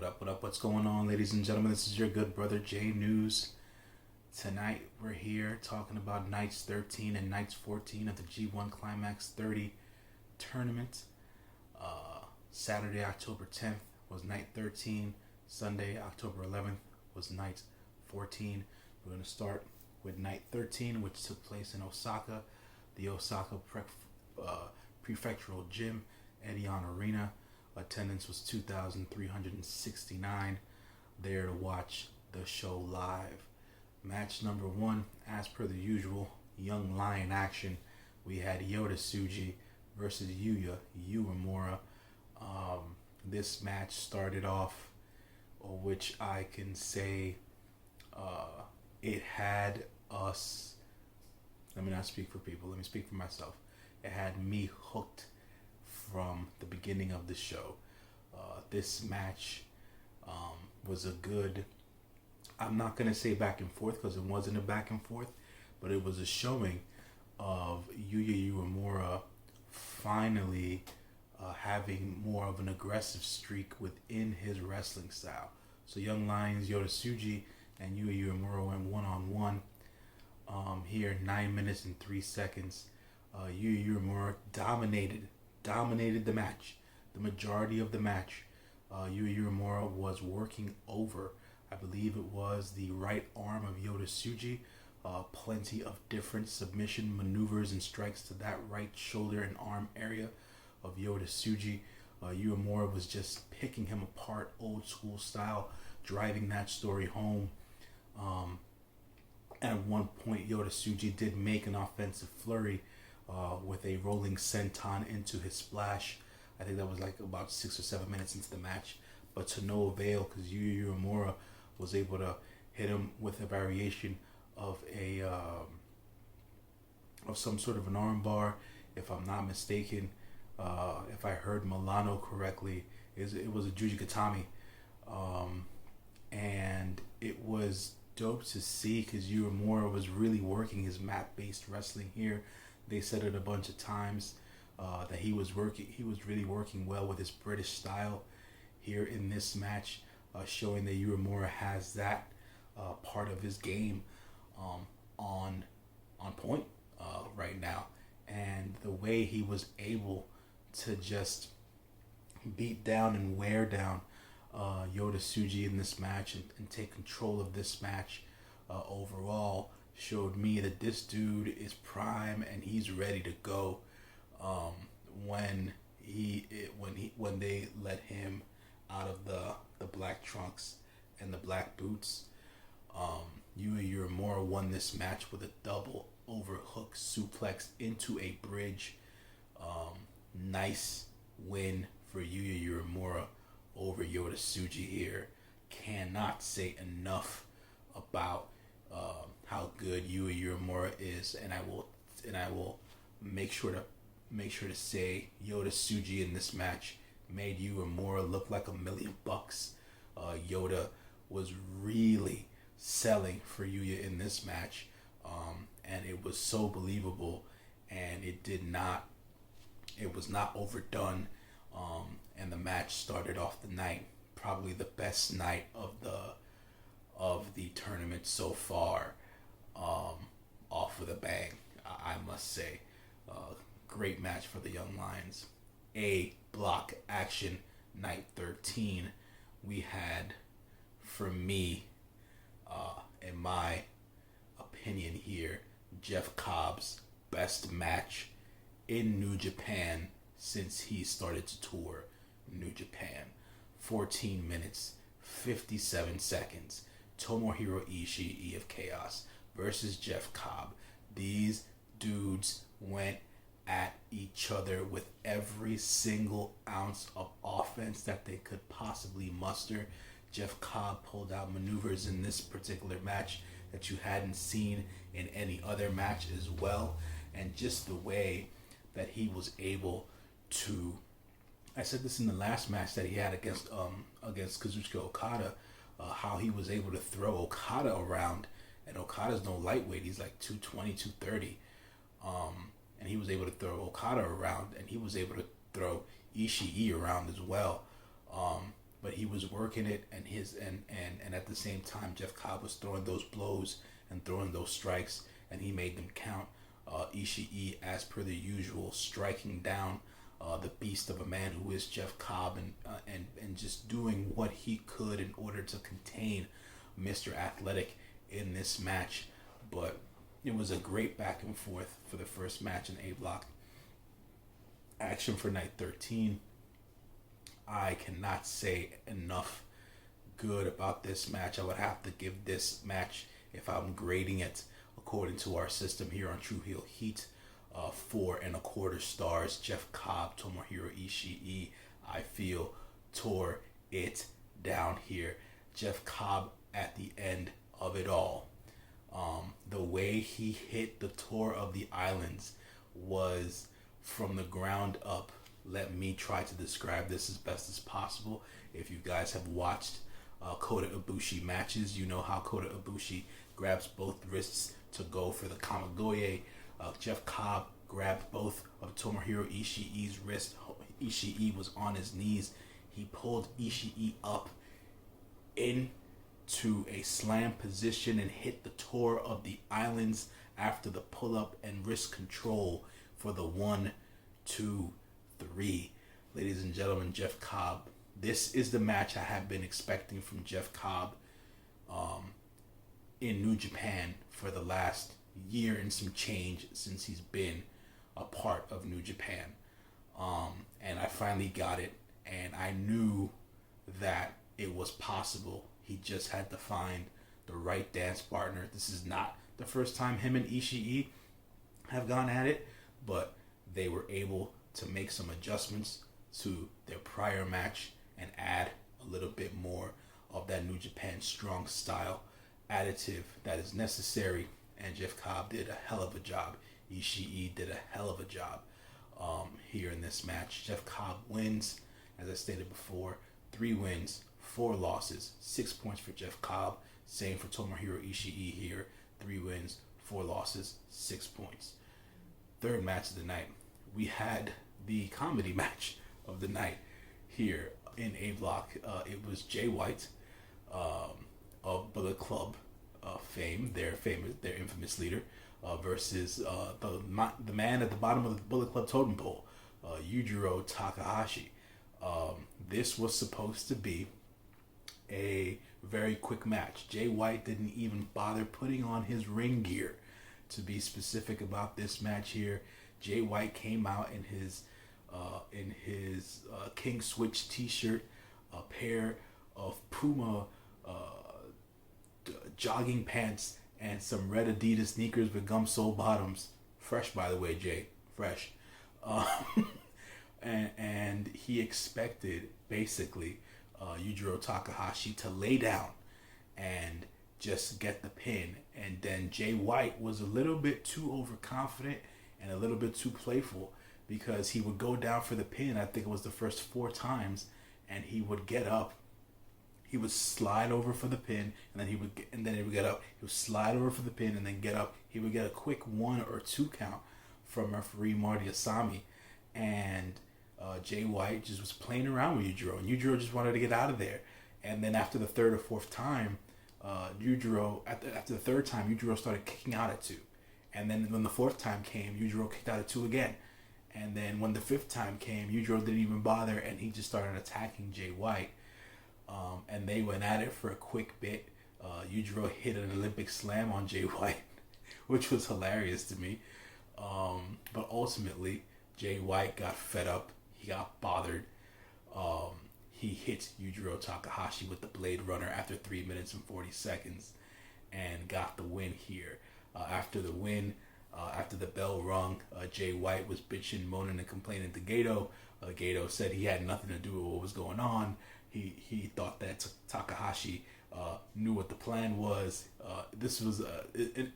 What up? What's going on, ladies and gentlemen? This is your good brother J News. Tonight we're here talking about nights 13 and nights 14 of the G1 Climax 30 tournament. Saturday, October 10th was night 13. Sunday, October 11th was night 14. We're going to start with night 13, which took place in Osaka, the Osaka Prefectural Gym, Edion Arena. Attendance was 2,369 there to watch the show live. Match number one, as per the usual, Young Lion action. We had Yoda Tsuji versus Yumamora. This match started off, which I can say it had us, let me not speak for people, let me speak for myself. It had me hooked from the beginning of the show. This match was a good, I'm not going to say back and forth because it wasn't a back and forth, but it was a showing of Yuya Yumamora finally having more of an aggressive streak within his wrestling style. So Young Lions, Yoda Tsuji, and Yuya Yumamora went one-on-one. Here, 9 minutes and 3 seconds. Yuya Yumamora dominated the match. The majority of the match, Yuya Yumamora was working over, I believe it was the right arm of Yoda Tsuji. Plenty of different submission maneuvers and strikes to that right shoulder and arm area of Yoda Tsuji. Yumamora was just picking him apart, old school style, driving that story home. At one point, Yoda Tsuji did make an offensive flurry with a rolling senton into his splash. I think that was like about 6 or 7 minutes into the match, but to no avail because Yuya Yumamora was able to hit him with a variation of of some sort of an arm bar, if I'm not mistaken. If I heard Milano correctly, it was a Jujikatami, and it was dope to see because Yumamora was really working his mat-based wrestling here. They said it a bunch of times that he was really working well with his British style here in this match, showing that Yumamora has that part of his game on point right now, and the way he was able to just beat down and wear down Yoda Tsuji in this match and take control of this match overall showed me that this dude is prime and he's ready to go when they let him out of the black trunks and the black boots. Yuya Yumamora won this match with a double overhook suplex into a bridge. Nice win for Yuya Yumamora over Yoda Tsuji here. Cannot say enough about how good Yuya Yumamora is, and I will make sure to say Yoda Tsuji in this match made Yumamora look like $1 million. Yoda was really selling for Yuya in this match, and it was so believable, and it was not overdone, and the match started off the night, probably the best night of the tournament so far, off with a bang, I must say. Great match for the Young Lions. A block action night 13. We had, for me, in my opinion here, Jeff Cobb's best match in New Japan since he started to tour New Japan. 14 minutes, 57 seconds. Tomohiro Ishii, E of Chaos, versus Jeff Cobb. These dudes went at each other with every single ounce of offense that they could possibly muster. Jeff Cobb pulled out maneuvers in this particular match that you hadn't seen in any other match as well. And just the way that he was able to, I said this in the last match that he had against Kazuchika Okada, how he was able to throw Okada around, and Okada's no lightweight, he's like 220, 230, and he was able to throw Okada around, and he was able to throw Ishii around as well. but he was working it, and at the same time, Jeff Cobb was throwing those blows and throwing those strikes, and he made them count. Ishii, as per the usual, striking down the beast of a man who is Jeff Cobb, and just doing what he could in order to contain Mr. Athletic in this match. But it was a great back and forth for the first match in A Block. Action for night 13. I cannot say enough good about this match. I would have to give this match, if I'm grading it according to our system here on True Heel Heat, 4.25 stars. Jeff Cobb, Tomohiro Ishii, I feel, tore it down here. Jeff Cobb at the end of it all. The way he hit the Tour of the Islands was from the ground up. Let me try to describe this as best as possible. If you guys have watched Kota Ibushi matches, you know how Kota Ibushi grabs both wrists to go for the Kamigoye. Jeff Cobb grabbed both of Tomohiro Ishii's wrists. Ishii was on his knees. He pulled Ishii up into a slam position and hit the Tour of the Islands after the pull-up and wrist control for the 1, 2, 3. Ladies and gentlemen, Jeff Cobb. This is the match I have been expecting from Jeff Cobb in New Japan for the last year and some change since he's been a part of New Japan. And I finally got it, and I knew that it was possible. He just had to find the right dance partner. This is not the first time him and Ishii have gone at it, but they were able to make some adjustments to their prior match and add a little bit more of that New Japan strong style additive that is necessary. And Jeff Cobb did a hell of a job. Ishii did a hell of a job here in this match. Jeff Cobb wins, as I stated before, 3 wins, 4 losses, 6 points for Jeff Cobb. Same for Tomohiro Ishii here, 3 wins, 4 losses, 6 points. Third match of the night, we had the comedy match of the night here in A Block. It was Jay White of Bullet Club fame, their infamous leader, versus the man at the bottom of the Bullet Club totem pole, Yujiro Takahashi. This was supposed to be a very quick match. Jay White didn't even bother putting on his ring gear. To be specific about this match here, Jay White came out in his King Switch t-shirt, a pair of Puma jogging pants, and some red Adidas sneakers with gum sole bottoms. Fresh, by the way, Jay. Fresh. And he expected, basically, Yujiro Takahashi to lay down and just get the pin. And then Jay White was a little bit too overconfident and a little bit too playful, because he would go down for the pin, I think it was the first 4 times, and he would get up. He would slide over for the pin, and then he would get up. He would slide over for the pin and then get up. He would get a quick 1 or 2 count from referee Marty Asami, and Jay White just was playing around with Yujiro, and Yujiro just wanted to get out of there. And then after the 3rd or 4th time, after the 3rd time, Yujiro started kicking out at 2. And then when the 4th time came, Yujiro kicked out at 2 again. And then when the 5th time came, Yujiro didn't even bother, and he just started attacking Jay White. And they went at it for a quick bit. Yujiro hit an Olympic slam on Jay White, which was hilarious to me. But ultimately, Jay White got fed up. He got bothered. He hit Yujiro Takahashi with the Blade Runner after 3 minutes and 40 seconds and got the win here. After the win, after the bell rung, Jay White was bitching, moaning, and complaining to Goto. Goto said he had nothing to do with what was going on. He thought that Takahashi knew what the plan was. This was,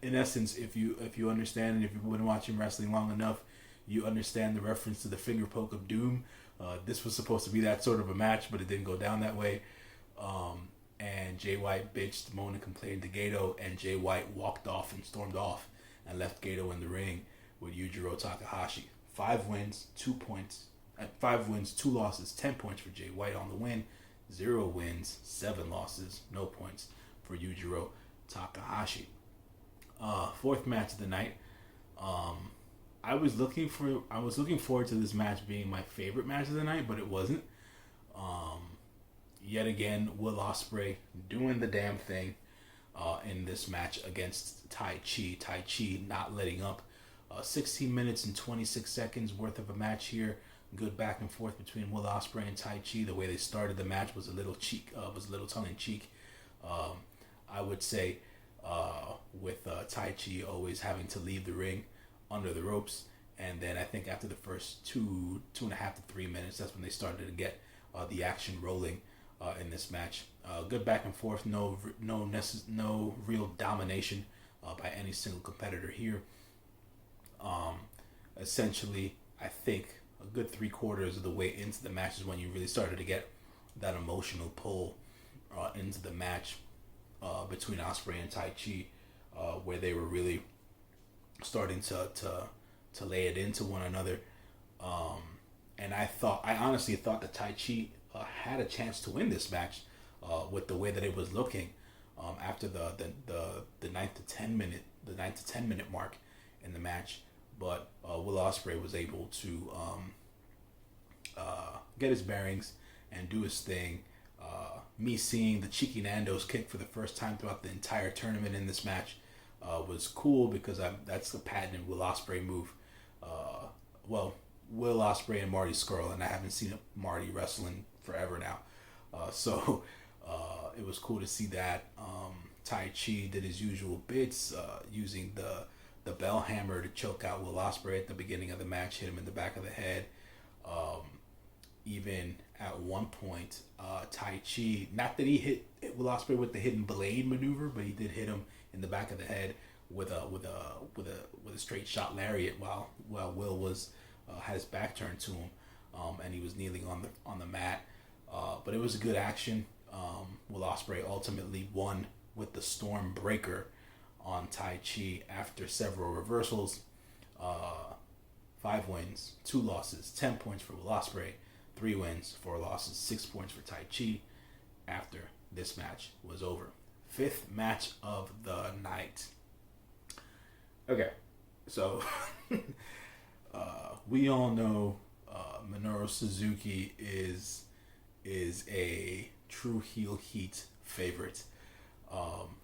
in essence, if you understand, and if you've been watching wrestling long enough, you understand the reference to the finger poke of doom. This was supposed to be that sort of a match, but it didn't go down that way. And Jay White bitched, moaned, and complained to Goto, and Jay White walked off and stormed off and left Goto in the ring with Yujiro Takahashi. 5 wins, 2 points. 5 wins, 2 losses, 10 points for Jay White on the win. 0 wins, 7 losses, no points for Yujiro Takahashi. Fourth match of the night. I was looking forward to this match being my favorite match of the night, but it wasn't. Yet again, Will Ospreay doing the damn thing in this match against Taichi. Taichi not letting up. 16 minutes and 26 seconds worth of a match here. Good back and forth between Will Ospreay and Taichi. The way they started the match was a little tongue in cheek. I would say with Taichi always having to leave the ring under the ropes, and then I think after the first 2.5 to 3 minutes, that's when they started to get the action rolling in this match. Good back and forth, no real domination by any single competitor here. Essentially, I think a good 3/4 of the way into the match is when you really started to get that emotional pull into the match between Ospreay and Taichi, where they were really starting to lay it into one another. And I honestly thought that Taichi had a chance to win this match with the way that it was looking after the 9 to 10 minute mark in the match. But Will Ospreay was able to get his bearings and do his thing. Me seeing the Cheeky Nando's kick for the first time throughout the entire tournament in this match was cool, because that's the patented Will Ospreay move. Will Ospreay and Marty Scurll, and I haven't seen Marty wrestling forever now. So it was cool to see that. Taichi did his usual bits, using the bell hammer to choke out Will Ospreay at the beginning of the match, hit him in the back of the head. Even at one point, Taichi, not that he hit Will Ospreay with the hidden blade maneuver, but he did hit him in the back of the head with a straight shot lariat while Will was had his back turned to him, and he was kneeling on the mat. But it was a good action. Will Ospreay ultimately won with the Storm Breaker on Taichi after several reversals. 5 wins, 2 losses, 10 points for Will Ospreay, 3 wins, 4 losses, 6 points for Taichi after this match was over. 5th match of the night. Okay, so we all know Minoru Suzuki is a true heel heat favorite.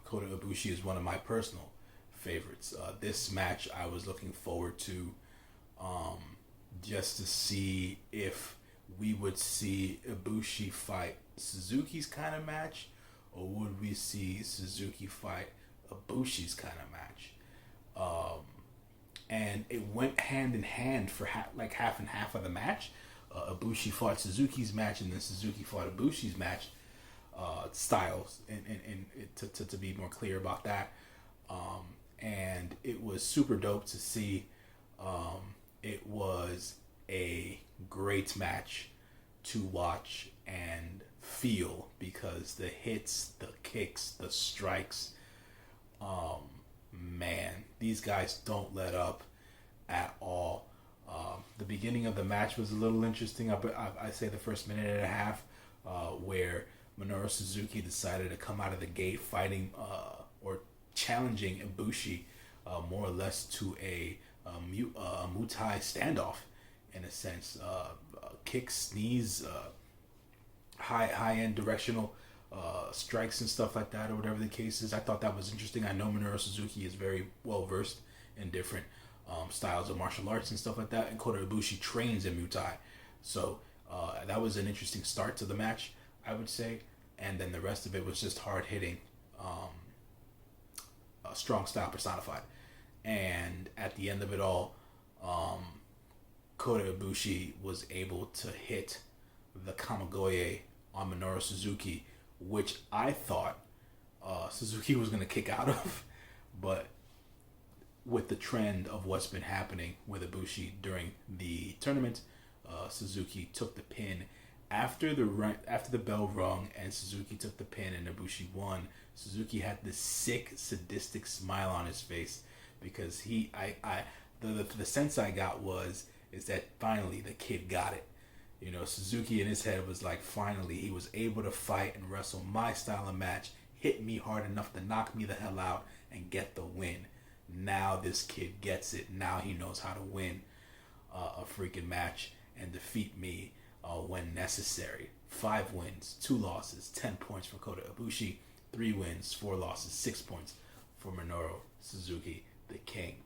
Kota Ibushi is one of my personal favorites. This match I was looking forward to just to see if we would see Ibushi fight Suzuki's kind of match, or would we see Suzuki fight Ibushi's kind of match. And it went hand in hand for half and half of the match. Ibushi fought Suzuki's match, and then Suzuki fought Ibushi's match. Styles, and to be more clear about that. And it was super dope to see. It was a great match to watch and feel, because the hits, the kicks, the strikes, man, these guys don't let up at all. The beginning of the match was a little interesting. I say the first minute and a half, where Minoru Suzuki decided to come out of the gate fighting or challenging Ibushi more or less to a Muay Thai standoff, in a sense. Kicks, knees, high end directional strikes and stuff like that, or whatever the case is. I thought that was interesting. I know Minoru Suzuki is very well versed in different styles of martial arts and stuff like that, and Kota Ibushi trains in Muay Thai. So that was an interesting start to the match, I would say. And then the rest of it was just hard hitting, strong style personified. And at the end of it all, Kota Ibushi was able to hit the Kamigoye on Minoru Suzuki, which I thought Suzuki was going to kick out of. But with the trend of what's been happening with Ibushi during the tournament, Suzuki took the pin after the bell rung, and Suzuki took the pin and Ibushi won. Suzuki had this sick, sadistic smile on his face, because the sense I got is that finally the kid got it. You know, Suzuki in his head was like, finally, he was able to fight and wrestle my style of match, hit me hard enough to knock me the hell out and get the win. Now this kid gets it. Now he knows how to win a freaking match and defeat me when necessary. 5 wins, 2 losses, 10 points for Kota Ibushi. 3 wins, 4 losses, 6 points for Minoru Suzuki, the King.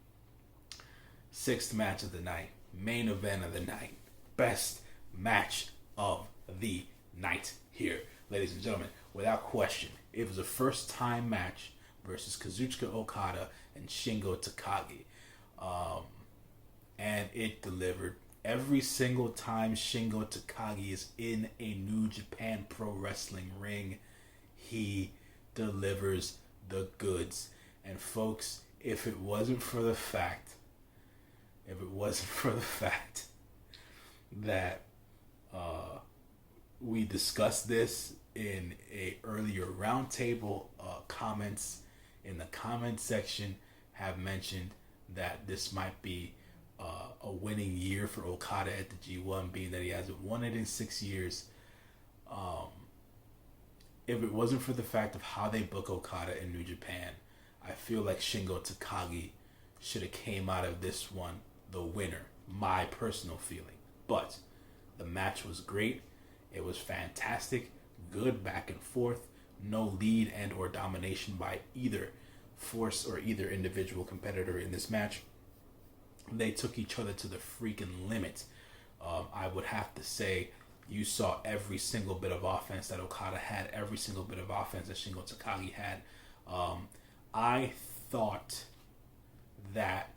6th match of the night, main event of the night, best match of the night here, ladies and gentlemen. Without question, it was a first-time match versus Kazuchika Okada and Shingo Takagi. And it delivered. Every single time Shingo Takagi is in a New Japan Pro Wrestling ring, he delivers the goods. And folks, if it wasn't for the fact that we discussed this in a earlier roundtable, comments in the comment section have mentioned that this might be a winning year for Okada at the G1, being that he hasn't won it in 6 years. If it wasn't for the fact of how they book Okada in New Japan, I feel like Shingo Takagi should have came out of this one the winner. My personal feeling. But the match was great. It was fantastic. Good back and forth. No lead and or domination by either force or either individual competitor in this match. They took each other to the freaking limit. I would have to say you saw every single bit of offense that Okada had, every single bit of offense that Shingo Takagi had. I thought that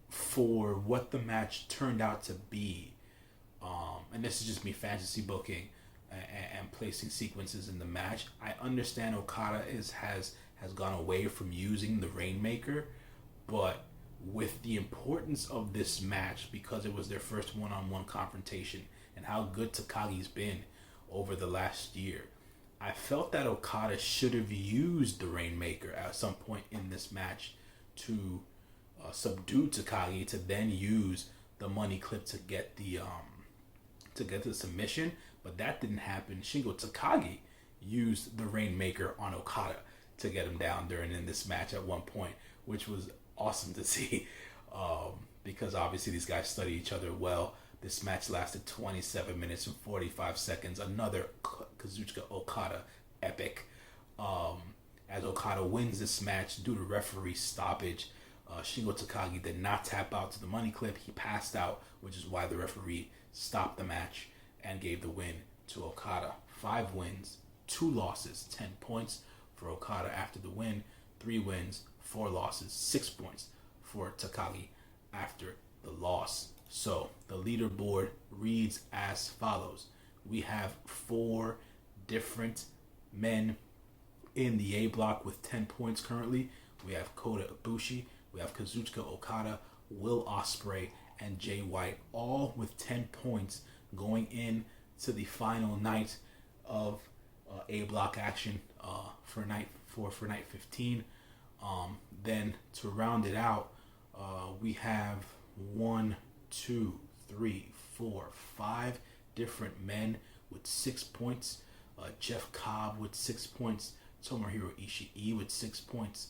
for what the match turned out to be, and this is just me fantasy booking and placing sequences in the match, I understand Okada has gone away from using the Rainmaker, but with the importance of this match, because it was their first one-on-one confrontation and how good Takagi's been over the last year, I felt that Okada should have used the Rainmaker at some point in this match to subdue Takagi, to then use the money clip to get the submission. But that didn't happen. Shingo Takagi used the Rainmaker on Okada to get him down in this match at one point, which was awesome to see, because obviously these guys study each other well. This match lasted 27 minutes and 45 seconds. Another Kazuchika Okada epic. As Okada wins this match due to referee stoppage, Shingo Takagi did not tap out to the money clip. He passed out, which is why the referee stopped the match and gave the win to Okada. 5 wins, 2 losses, 10 points for Okada after the win. 3 wins, 4 losses, 6 points for Takagi after the loss. So the leaderboard reads as follows. We have 4 different men in the A block with 10 points currently. We have Kota Ibushi, we have Kazuchika Okada, Will Ospreay, and Jay White, all with 10 points going in to the final night of A block action for night 15. Then to round it out, we have 1, 2, 3, 4, 5 different men with 6 points. Jeff Cobb with 6 points, Tomohiro Ishii with 6 points,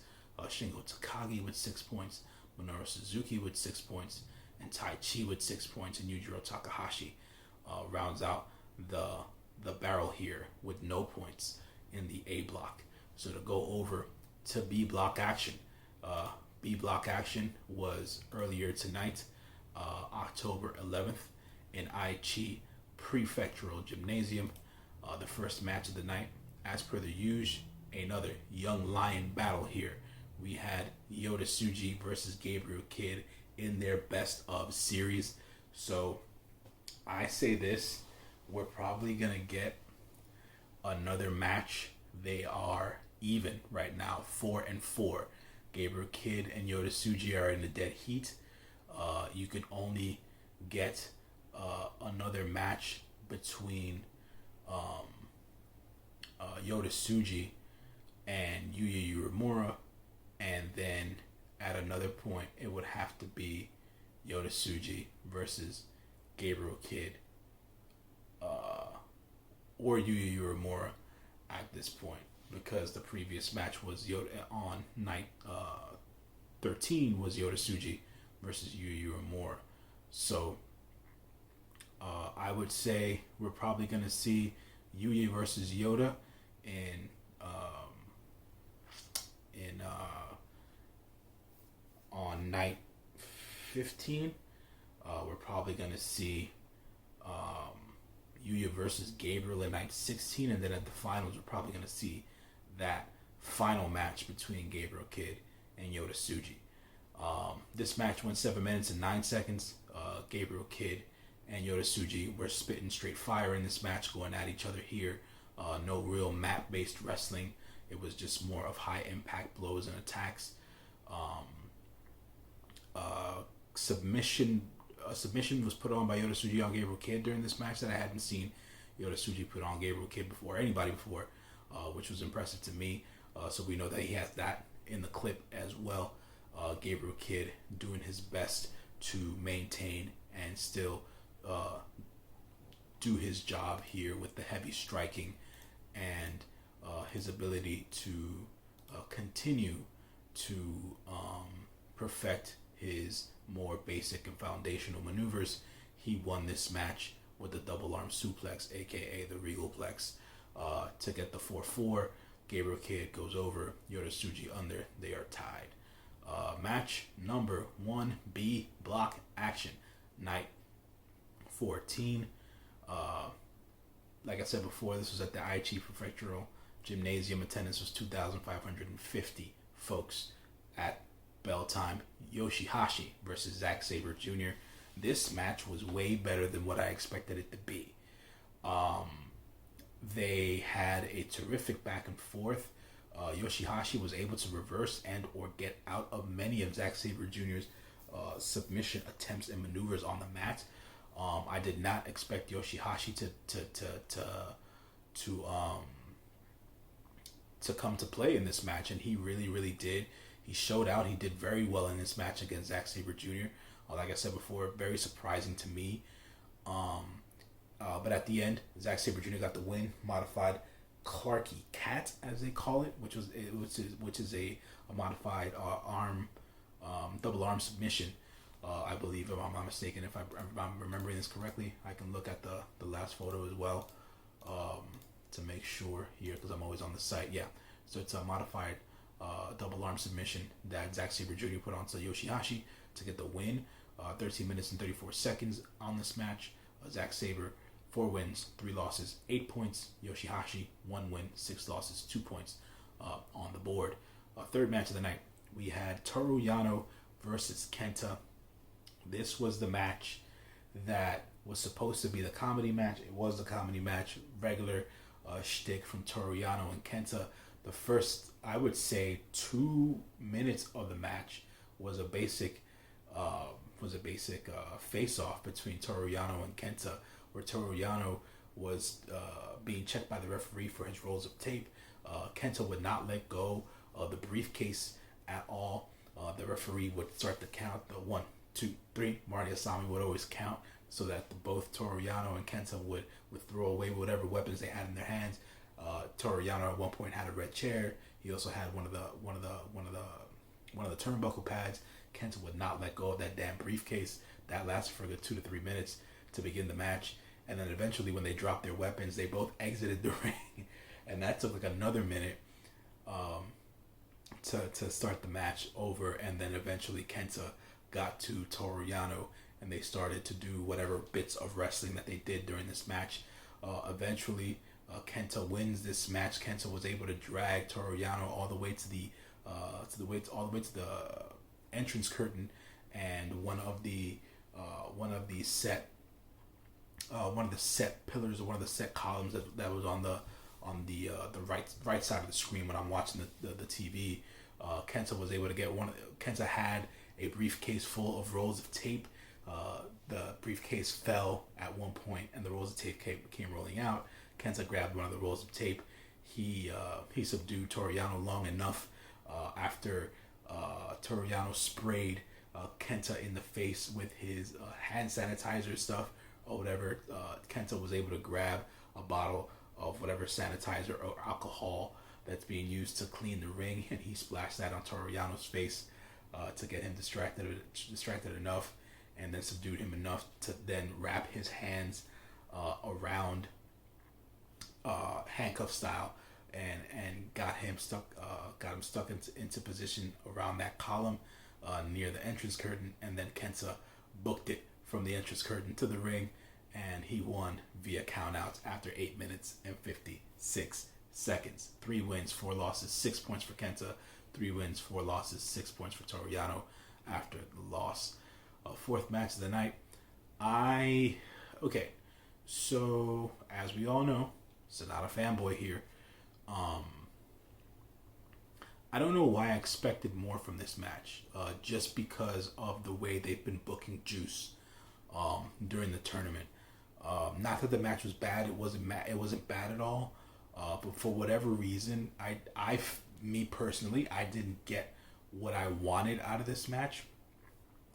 Shingo Takagi with 6 points, Minoru Suzuki with 6 points, and Tai Chi with 6 points, and Yujiro Takahashi rounds out the barrel here with no points in the A block. So to go over to B block action. B block action was earlier tonight, October 11th, in Aichi Prefectural Gymnasium. The first match of the night, as per the usual, another young lion battle here. We had Yoda Tsuji versus Gabriel Kidd in their best of series. So I say this, we're probably gonna get another match. They are even right now, 4-4. Gabriel Kidd and Yoda Tsuji are in the dead heat. You can only get another match between Yoda Tsuji and Yuya Uemura, and then at another point it would have to be Yoda Tsuji versus Gabriel Kidd or Yuya Uemura at this point, because the previous match was Yoda on night 13 was Yoda Tsuji versus Yuya Uemura. So I would say we're probably going to see Yuya versus Yoda in on night 15. We're probably going to see Yuya versus Gabriel in night 16, and then at the finals we're probably going to see that final match between Gabriel Kidd and Yoda Tsuji. This match went 7 minutes and 9 seconds. Gabriel Kidd and Yoda Tsuji were spitting straight fire in this match, going at each other here. No real mat-based wrestling. It was just more of high-impact blows and attacks. Submission was put on by Yoda Tsuji on Gabriel Kidd during this match that I hadn't seen Yoda Tsuji put on Gabriel Kidd before, anybody before, which was impressive to me. So we know that he has that in the clip as well. Gabriel Kidd doing his best to maintain and still do his job here with the heavy striking and his ability to continue to perfect his more basic and foundational maneuvers. He won this match with the double arm suplex, aka the Regalplex, to get the 4-4. Gabriel Kidd goes over, Yoda Tsuji under. They are tied. Match number 1B, block action, night 14. Like I said before, this was at the Aichi Prefectural Gymnasium. Attendance was 2,550 folks at bell time. Yoshihashi versus Zack Saber Jr. This match was way better than what I expected it to be. They had a terrific back and forth. Yoshihashi was able to reverse and or get out of many of Zack Saber Jr.'s submission attempts and maneuvers on the mat. I did not expect Yoshihashi to come to play in this match, and he really did. He showed out. He did very well in this match against Zack Saber Jr. Like I said before, very surprising to me. But at the end, Zack Saber Jr. got the win. Modified Clarky Cat, as they call it, which is a modified double arm submission. I believe, if I'm not mistaken, if I'm remembering this correctly. I can look at the last photo as well to make sure here, because I'm always on the site. Yeah, so it's a modified double arm submission that Zack Saber Jr. put onto Yoshihashi to get the win. 13 minutes and 34 seconds on this match. Zack Saber, 4 wins, 3 losses, 8 points. Yoshihashi, 1 win, 6 losses, 2 points on the board. Third match of the night, we had Toru Yano versus Kenta. This was the match that was supposed to be the comedy match. It was the comedy match, regular shtick from Toru Yano and Kenta. The first, I would say, 2 minutes of the match was a basic face-off between Toru Yano and Kenta, where Toru Yano was being checked by the referee for his rolls of tape. Kenta would not let go of the briefcase at all. The referee would start the count, the 1, 2, 3. Marty Asami would always count so that both Toru Yano and Kenta would throw away whatever weapons they had in their hands. Toru Yano at one point had a red chair. He also had one of the turnbuckle pads. Kenta would not let go of that damn briefcase. That lasted for a good 2 to 3 minutes to begin the match. And then eventually, when they dropped their weapons, they both exited the ring. And that took like another minute to start the match over. And then eventually Kenta got to Toru Yano, and they started to do whatever bits of wrestling that they did during this match. Eventually, Kenta wins this match. Kenta was able to drag Toru Yano all the way to the entrance curtain, and one of the set pillars, or one of the set columns that was on the right side of the screen when I'm watching the TV. Kenta was able to get Kenta had a briefcase full of rolls of tape. The briefcase fell at one point, and the rolls of tape came rolling out. Kenta grabbed one of the rolls of tape. He subdued Toru Yano long enough after Toru Yano sprayed Kenta in the face with his hand sanitizer stuff or whatever. Kenta was able to grab a bottle of whatever sanitizer or alcohol that's being used to clean the ring, and he splashed that on Toru Yano's face to get him distracted enough, and then subdued him enough to then wrap his hands around handcuff style, and got him stuck into position around that column near the entrance curtain, and then Kenta booked it from the entrance curtain to the ring, and he won via countouts after 8 minutes and 56 seconds. 3 wins, 4 losses, 6 points for Kenta. 3 wins, 4 losses, 6 points for Toru Yano after the loss. Fourth match of the night. So as we all know, Sonata fanboy here. I don't know why I expected more from this match, just because of the way they've been booking Juice during the tournament. Not that the match was bad; it wasn't bad at all. But for whatever reason, me personally, I didn't get what I wanted out of this match.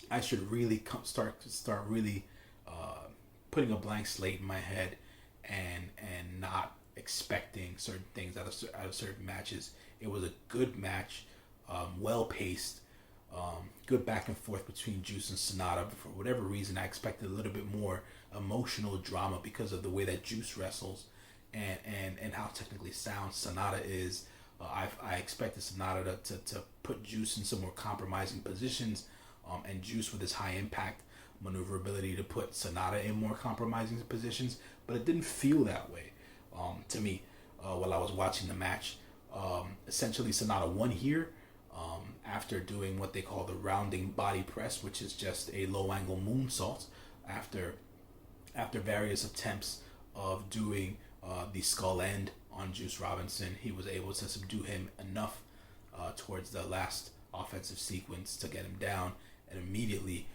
I should really start really putting a blank slate in my head and not expecting certain things out of certain matches. It was a good match, well paced, good back and forth between Juice and Sonata. But for whatever reason, I expected a little bit more emotional drama because of the way that Juice wrestles and how technically sound Sonata is. I expected Sonata to put Juice in some more compromising positions, and Juice with his high impact maneuverability to put Sonata in more compromising positions, but it didn't feel that way to me while I was watching the match. Essentially, Sonata won here after doing what they call the rounding body press, which is just a low angle moonsault. After various attempts of doing the skull end on Juice Robinson, he was able to subdue him enough towards the last offensive sequence to get him down, and immediately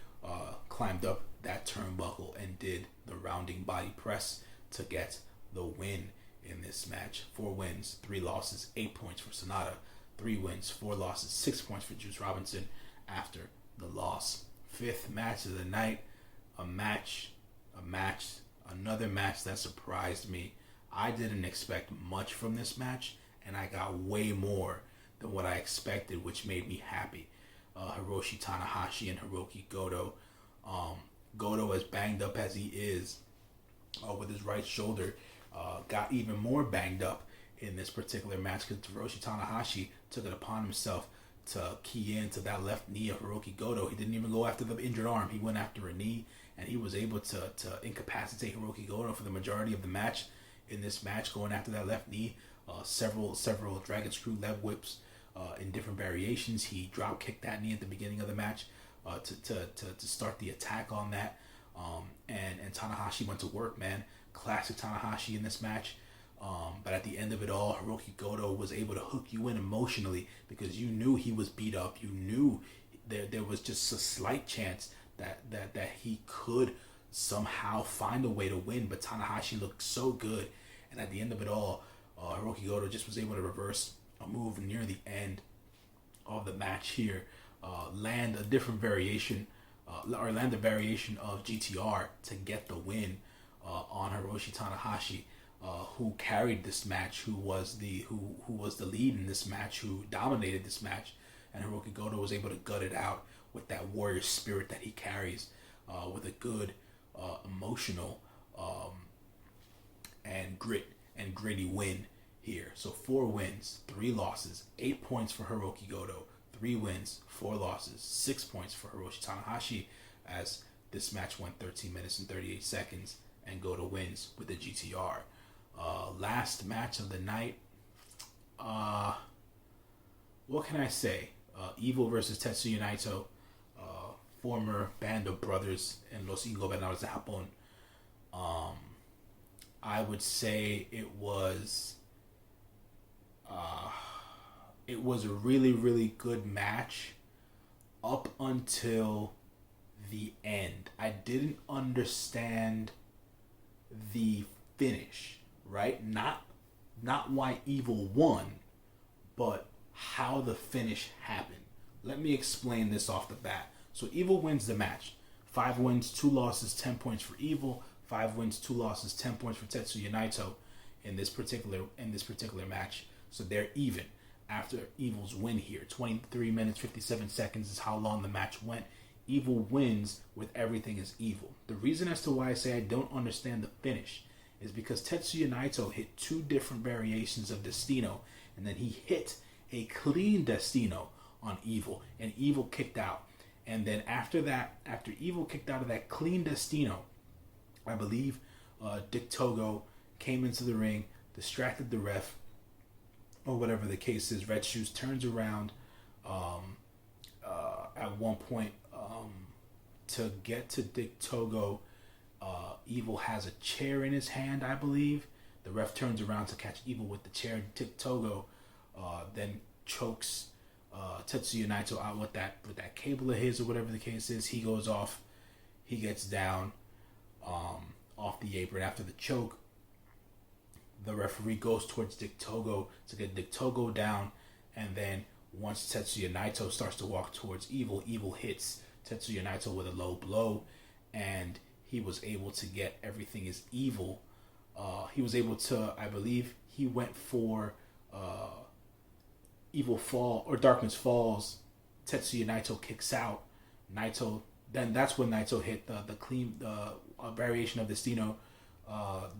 climbed up that turnbuckle and did the rounding body press to get the win in this match. 4 wins, 3 losses, 8 points for Sonata. 3 wins, 4 losses, 6 points for Juice Robinson after the loss. 5th match of the night, another match that surprised me. I didn't expect much from this match, and I got way more than what I expected, which made me happy. Hiroshi Tanahashi and Hiroki Goto. Goto, as banged up as he is with his right shoulder, got even more banged up in this particular match because Hiroshi Tanahashi took it upon himself to key into that left knee of Hiroki Goto. He didn't even go after the injured arm. He went after a knee, and he was able to incapacitate Hiroki Goto for the majority of the match. In this match, going after that left knee, several Dragon Screw leg whips in different variations. He drop kicked that knee at the beginning of the match to start the attack on that. And Tanahashi went to work, man. Classic Tanahashi in this match. But at the end of it all, Hiroki Goto was able to hook you in emotionally because you knew he was beat up. You knew there was just a slight chance that he could somehow find a way to win. But Tanahashi looked so good. And at the end of it all, Hiroki Goto just was able to reverse a move near the end of the match here, land a different variation, or land a variation of GTR to get the win on Hiroshi Tanahashi, who carried this match, who was the lead in this match, who dominated this match, and Hiroki Goto was able to gut it out with that warrior spirit that he carries, with a good emotional and gritty win here. So 4 wins, 3 losses, 8 points for Hiroki Goto. 3 wins, 4 losses, 6 points for Hiroshi Tanahashi, as this match went 13 minutes and 38 seconds, and Goto wins with the GTR. Last match of the night. What can I say? Evil versus Tetsuya Naito, former band of brothers in Los Ingobernables de Japón. I would say it was a really, really good match up until the end. I didn't understand the finish, right? Not why Evil won, but how the finish happened. Let me explain this off the bat. So Evil wins the match. 5 wins, 2 losses, 10 points for Evil. 5 wins, 2 losses, 10 points for Tetsuya Naito in this particular match. So they're even after Evil's win here. 23 minutes 57 seconds is how long the match went. Evil wins with everything is evil. The reason as to why I say I don't understand the finish is because Tetsuya Naito hit 2 different variations of Destino, and then he hit a clean Destino on Evil, and Evil kicked out. And then after that, after Evil kicked out of that clean Destino, I believe Dick Togo came into the ring, distracted the ref, or whatever the case is. Red Shoes turns around at one point to get to Dick Togo. Evil has a chair in his hand, I believe. The ref turns around to catch Evil with the chair. Dick Togo then chokes Tetsuya Naito out with that cable of his, or whatever the case is. He goes off. He gets down off the apron after the choke. The referee goes towards Dick Togo to get Dick Togo down, and then once Tetsuya Naito starts to walk towards Evil, Evil hits Tetsuya Naito with a low blow, and he was able to get everything is evil. He was able to, I believe, he went for Evil Fall or Darkness Falls. Tetsuya Naito kicks out. Then that's when Naito hit the clean variation of Destino.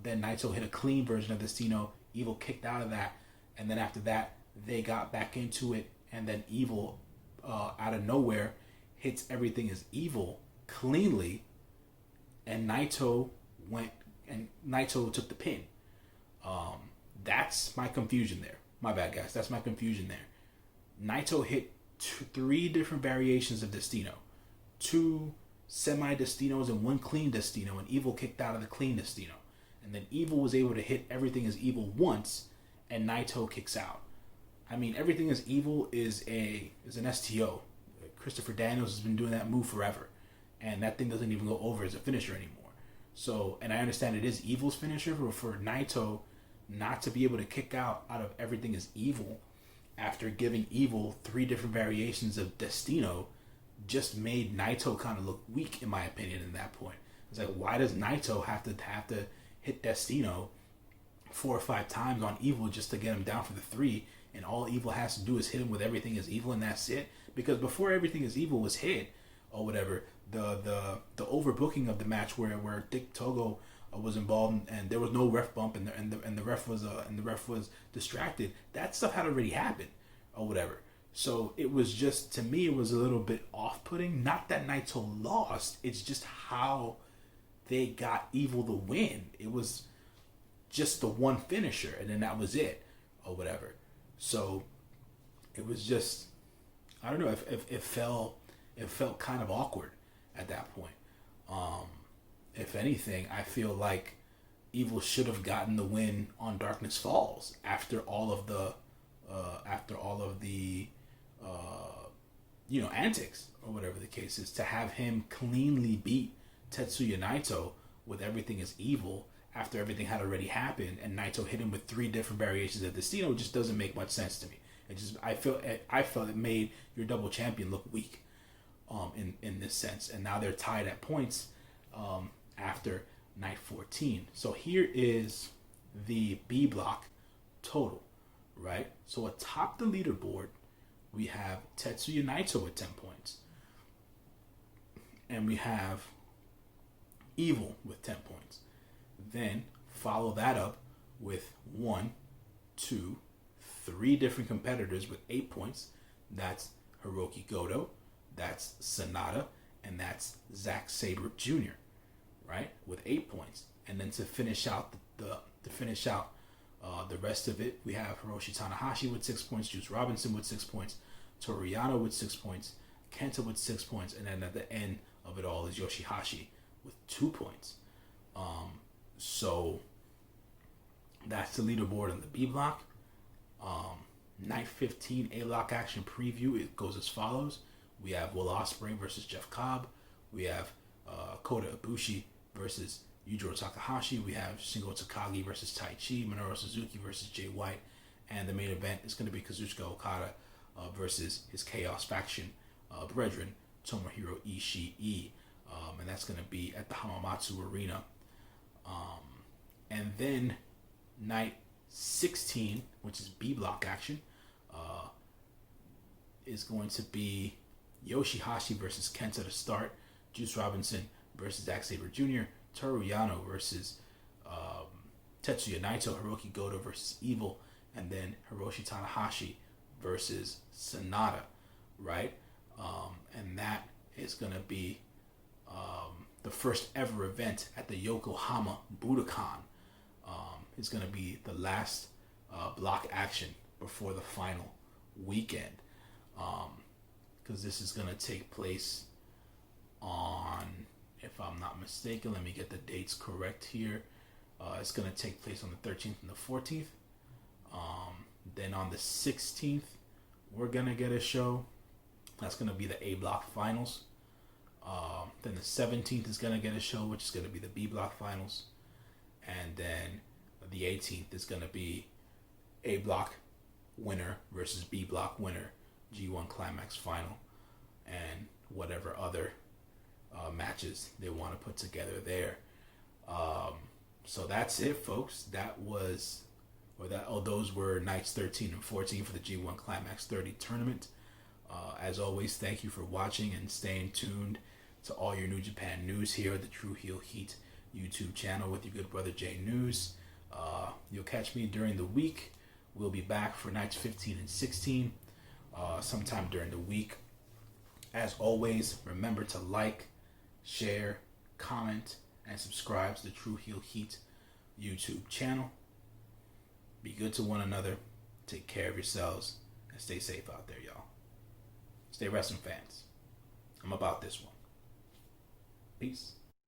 Then Naito hit a clean version of Destino. Evil kicked out of that, and then after that they got back into it, and then Evil out of nowhere hits everything is evil cleanly, and Naito took the pin. That's my confusion there. My bad, guys. That's my confusion there. Naito hit 3 different variations of Destino. 2 semi-Destinos and 1 clean Destino, and Evil kicked out of the clean Destino. And then Evil was able to hit everything is evil once, and Naito kicks out. I mean, everything is evil is an STO. Christopher Daniels has been doing that move forever, and that thing doesn't even go over as a finisher anymore. So, and I understand it is Evil's finisher, but for Naito not to be able to kick out of everything is evil after giving Evil 3 different variations of Destino just made Naito kind of look weak, in my opinion, at that point. It's like, why does Naito have to hit Destino 4 or 5 times on Evil just to get him down for the 3, and all Evil has to do is hit him with everything is evil, and that's it? Because before everything is evil was hit or whatever, the overbooking of the match where Dick Togo was involved, and there was no ref bump, and the ref was distracted. That stuff had already happened or whatever. So it was just, to me, it was a little bit off-putting. Not that Naito lost, it's just how they got Evil the win. It was just the one finisher, and then that was it or whatever. So it was just, I don't know, it felt kind of awkward at that point. If anything, I feel like Evil should have gotten the win on Darkness Falls after all of the antics or whatever the case is. To have him cleanly beat Tetsuya Naito with everything is evil after everything had already happened, and Naito hit him with 3 different variations of Destino, just doesn't make much sense to me. I felt it made your double champion look weak in this sense, and now they're tied at points after night 14. So here is the B block total, right? So atop the leaderboard, we have Tetsuya Naito with 10 points, and we have Evil with 10 points. Then follow that up with 1, 2, 3 different competitors with 8 points. That's Hiroki Goto, that's Sonata, and that's Zack Saber Jr., right, with 8 points. And then to finish out the rest of it, we have Hiroshi Tanahashi with 6 points, Juice Robinson with 6 points, Toru Yano with 6 points, Kenta with 6 points, and then at the end of it all is Yoshihashi with 2 points. So that's the leaderboard in the B block. Night 15 A-Lock action preview, it goes as follows. We have Will Ospreay versus Jeff Cobb. We have Kota Ibushi versus Yujiro Takahashi. We have Shingo Takagi versus Tai Chi. Minoru Suzuki versus Jay White. And the main event is going to be Kazuchika Okada versus his Chaos faction brethren, Tomohiro Ishii. And that's going to be at the Hamamatsu Arena. And then night 16, which is B block action, is going to be Yoshihashi versus Kenta to start, Juice Robinson versus Zack Saber Jr., Toru Yano versus Tetsuya Naito, Hiroki Goto versus Evil, and then Hiroshi Tanahashi versus Sonata, right? And that is going to be the first ever event at the Yokohama Budokan. It's going to be the last block action before the final weekend. Because this is going to take place on, if I'm not mistaken, let me get the dates correct here. It's going to take place on the 13th and the 14th. Then on the 16th, we're going to get a show. That's going to be the A block finals. Then the 17th is going to get a show, which is going to be the B block finals. And then the 18th is going to be A block winner versus B block winner, G1 Climax final, and whatever other matches they want to put together there. So that's it, folks. Those were nights 13 and 14 for the G1 Climax 30 tournament. As always, thank you for watching and staying tuned to all your New Japan news here at the True Heel Heat YouTube channel with your good brother Jay News. You'll catch me during the week. We'll be back for nights 15 and 16 sometime during the week. As always, remember to like, share, comment, and subscribe to the True Heel Heat YouTube channel. Be good to one another. Take care of yourselves. And stay safe out there, y'all. Stay wrestling fans. I'm about this one. Peace.